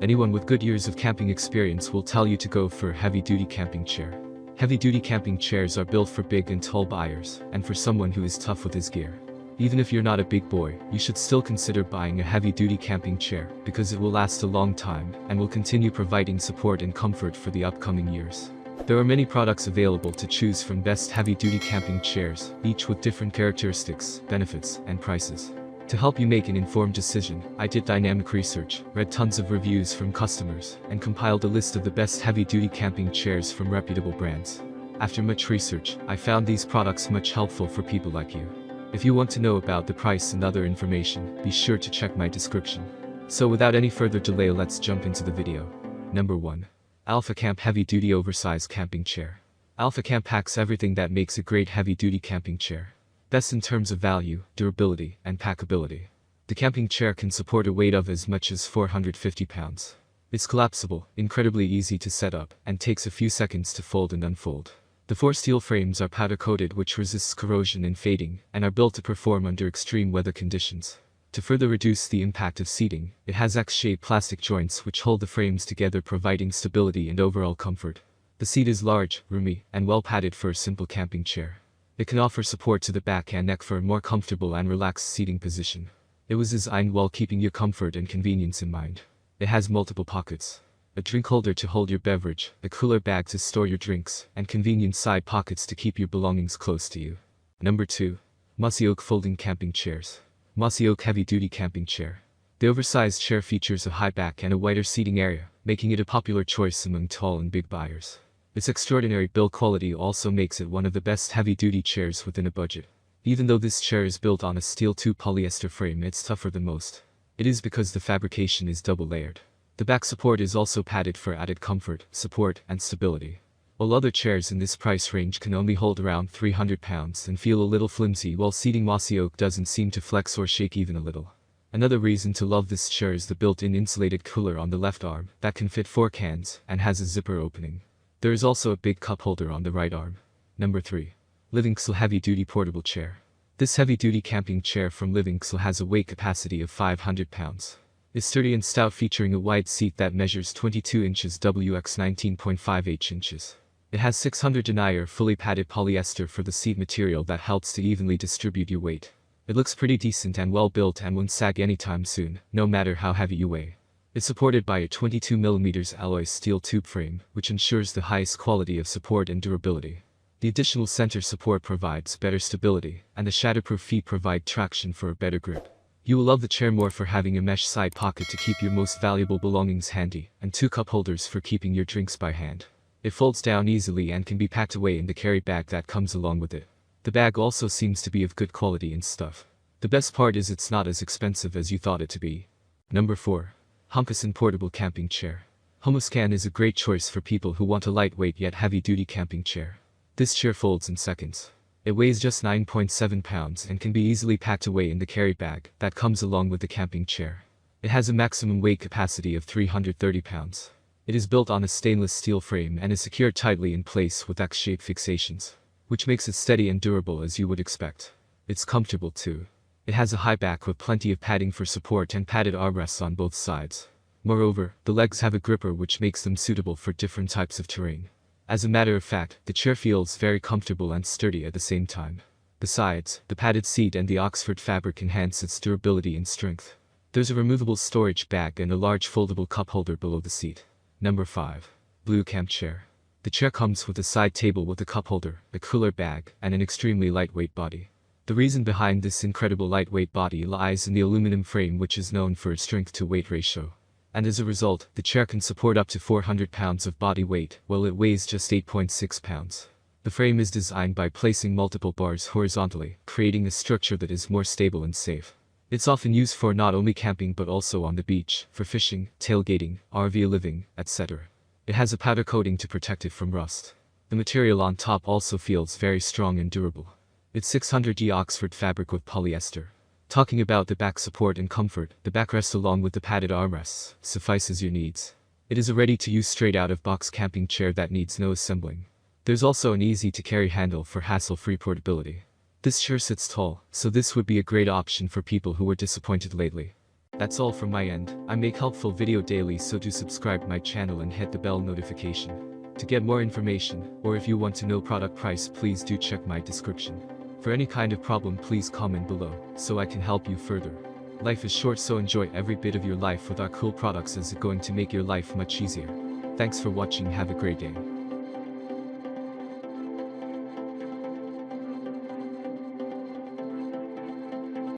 Anyone with good years of camping experience will tell you to go for a heavy-duty camping chair. Heavy-duty camping chairs are built for big and tall buyers, and for someone who is tough with his gear. Even if you're not a big boy, you should still consider buying a heavy-duty camping chair, because it will last a long time, and will continue providing support and comfort for the upcoming years. There are many products available to choose from best heavy-duty camping chairs, each with different characteristics, benefits, and prices. To help you make an informed decision, I did dynamic research, read tons of reviews from customers, and compiled a list of the best heavy-duty camping chairs from reputable brands. After much research, I found these products much helpful for people like you. If you want to know about the price and other information, be sure to check my description. So without any further delay, let's jump into the video. Number 1. Alpha Camp Heavy Duty Oversized Camping Chair. Alpha Camp packs everything that makes a great heavy-duty camping chair. Best in terms of value, durability, and packability. The camping chair can support a weight of as much as 450 pounds. It's collapsible, incredibly easy to set up, and takes a few seconds to fold and unfold. The 4 steel frames are powder-coated, which resists corrosion and fading, and are built to perform under extreme weather conditions. To further reduce the impact of seating, it has X-shaped plastic joints which hold the frames together, providing stability and overall comfort. The seat is large, roomy, and well padded for a simple camping chair. It can offer support to the back and neck for a more comfortable and relaxed seating position. It was designed while keeping your comfort and convenience in mind. It has multiple pockets. A drink holder to hold your beverage, a cooler bag to store your drinks, and convenient side pockets to keep your belongings close to you. Number 2. Mossy Oak Folding Camping Chairs. Mossy Oak Heavy Duty Camping Chair. The oversized chair features a high back and a wider seating area, making it a popular choice among tall and big buyers. Its extraordinary build quality also makes it one of the best heavy-duty chairs within a budget. Even though this chair is built on a steel tube polyester frame, it's tougher than most. It is because the fabrication is double-layered. The back support is also padded for added comfort, support, and stability. While other chairs in this price range can only hold around 300 pounds and feel a little flimsy, while seating, Mossy Oak doesn't seem to flex or shake even a little. Another reason to love this chair is the built-in insulated cooler on the left arm that can fit 4 cans and has a zipper opening. There is also a big cup holder on the right arm. Number 3. Livingsteel Heavy Duty Portable Chair. This heavy-duty camping chair from Livingsteel has a weight capacity of 500 pounds. It's sturdy and stout, featuring a wide seat that measures 22 inches WX 19.5 inches. It has 600 denier fully padded polyester for the seat material that helps to evenly distribute your weight. It looks pretty decent and well built and won't sag anytime soon, no matter how heavy you weigh. It's supported by a 22mm alloy steel tube frame, which ensures the highest quality of support and durability. The additional center support provides better stability, and the shatterproof feet provide traction for a better grip. You will love the chair more for having a mesh side pocket to keep your most valuable belongings handy, and 2 cup holders for keeping your drinks by hand. It folds down easily and can be packed away in the carry bag that comes along with it. The bag also seems to be of good quality and stuff. The best part is it's not as expensive as you thought it to be. Number 4. Humascan Portable Camping Chair. Humascan is a great choice for people who want a lightweight yet heavy-duty camping chair. This chair folds in seconds. It weighs just 9.7 pounds and can be easily packed away in the carry bag that comes along with the camping chair. It has a maximum weight capacity of 330 pounds. It is built on a stainless steel frame and is secured tightly in place with X-shaped fixations, which makes it steady and durable as you would expect. It's comfortable too. It has a high back with plenty of padding for support and padded armrests on both sides. Moreover, the legs have a gripper which makes them suitable for different types of terrain. As a matter of fact, the chair feels very comfortable and sturdy at the same time. Besides, the padded seat and the Oxford fabric enhance its durability and strength. There's a removable storage bag and a large foldable cup holder below the seat. Number 5. Blue Camp Chair. The chair comes with a side table with a cup holder, a cooler bag, and an extremely lightweight body. The reason behind this incredible lightweight body lies in the aluminum frame, which is known for its strength-to-weight ratio. And as a result, the chair can support up to 400 pounds of body weight, while it weighs just 8.6 pounds. The frame is designed by placing multiple bars horizontally, creating a structure that is more stable and safe. It's often used for not only camping but also on the beach, for fishing, tailgating, RV living, etc. It has a powder coating to protect it from rust. The material on top also feels very strong and durable. It's 600G Oxford fabric with polyester. Talking about the back support and comfort, the backrest along with the padded armrests suffices your needs. It is a ready-to-use straight-out-of-box camping chair that needs no assembling. There's also an easy-to-carry handle for hassle-free portability. This chair sits tall, so this would be a great option for people who were disappointed lately. That's all from my end. I make helpful video daily, so do subscribe my channel and hit the bell notification. To get more information, or if you want to know product price, please do check my description. For any kind of problem, please comment below, so I can help you further. Life is short, so enjoy every bit of your life with our cool products, as it's going to make your life much easier. Thanks for watching, have a great day.